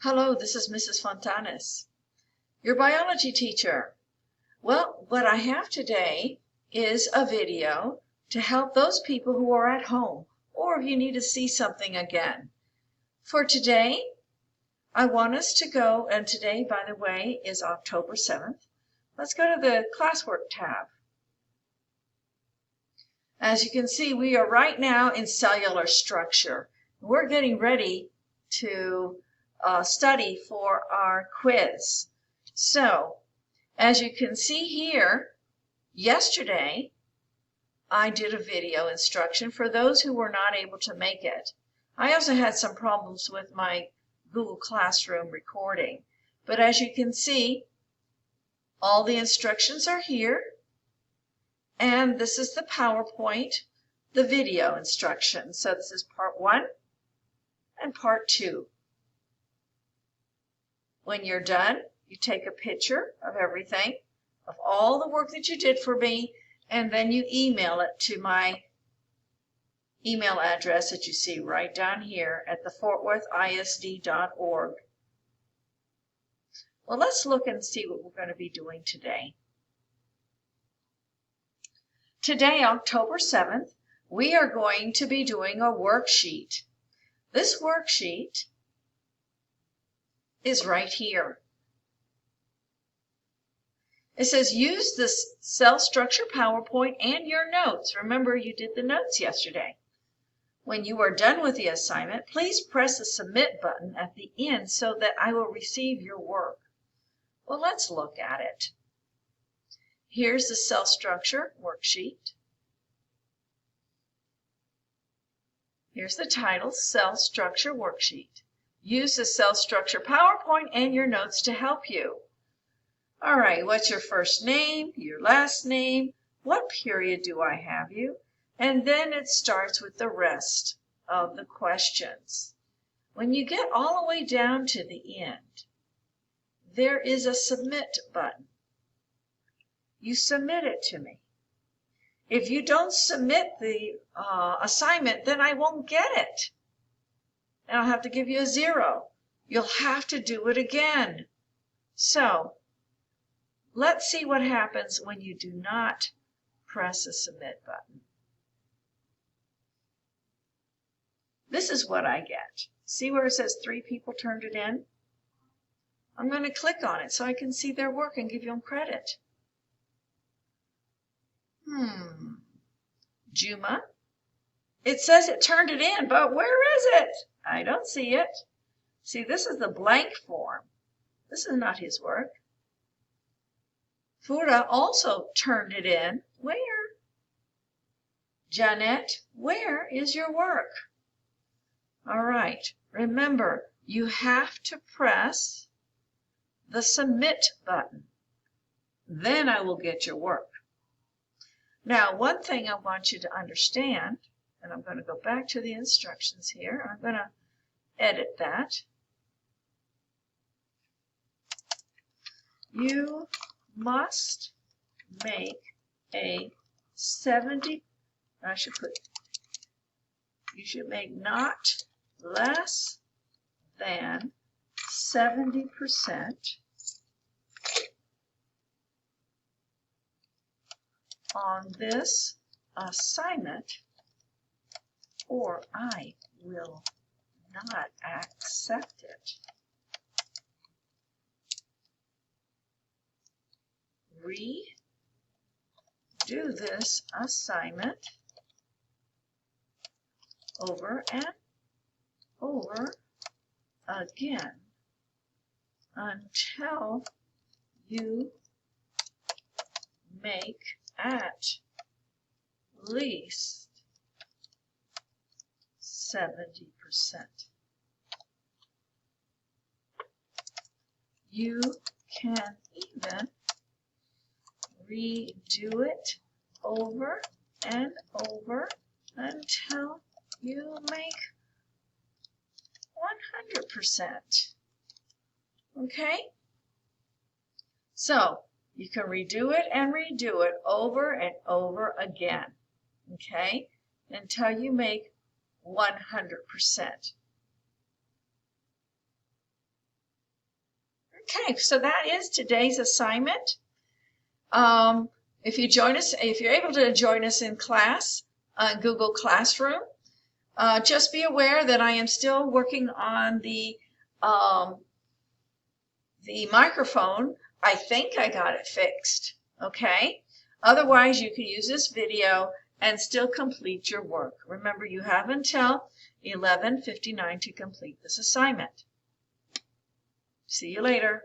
Hello, this is Mrs. Fontanes, your biology teacher. Well, what I have today is a video to help those people who are at home or if you need to see something again. For today, I want us to go, and today, by the way, is October 7th. Let's go to the classwork tab. As you can see, we are right now in cellular structure. We're getting ready to study for our quiz. So, as you can see here, yesterday I did a video instruction for those who were not able to make it. I also had some problems with my Google Classroom recording. But as you can see, all the instructions are here. And this is the PowerPoint, the video instructions. So this is part 1 and part 2. When you're done, you take a picture of everything, of all the work that you did for me, and then you email it to my email address that you see right down here at the fortworthisd.org. Well, let's look and see what we're going to be doing today. Today, October 7th, we are going to be doing a worksheet. This worksheet is right here. It says use the cell structure PowerPoint and your notes. Remember, you did the notes yesterday. When you are done with the assignment, please press the submit button at the end so that I will receive your work. Well, let's look at it. Here's the cell structure worksheet. Here's the title, Cell Structure Worksheet. Use the cell structure PowerPoint and your notes to help you. All right, what's your first name, your last name, what period do I have you? And then it starts with the rest of the questions. When you get all the way down to the end, there is a submit button. You submit it to me. If you don't submit the assignment, then I won't get it. And I'll have to give you a 0. You'll have to do it again. So, let's see what happens when you do not press the submit button. This is what I get. See where it says 3 people turned it in? I'm going to click on it so I can see their work and give them credit. Juma. It says it turned it in, but where is it? I don't see it. See, this is the blank form. This is not his work. Fura also turned it in. Where? Janet, where is your work? All right. Remember, you have to press the submit button. Then I will get your work. Now, one thing I want you to understand, and I'm going to go back to the instructions here. I'm going to edit that. You must make a 70, you should make not less than 70% on this assignment, or I will not accept it. Redo this assignment over and over again until you make at least 70%. You can even redo it over and over until you make 100%. Okay? So, you can redo it and redo it over and over again. Okay? Until you make 100%. Okay, so that is today's assignment. If you're able to join us in class on Google Classroom, just be aware that I am still working on the microphone. I think I got it fixed. Okay. Otherwise, you can use this video and still complete your work. Remember, you have until 11:59 to complete this assignment. See you later.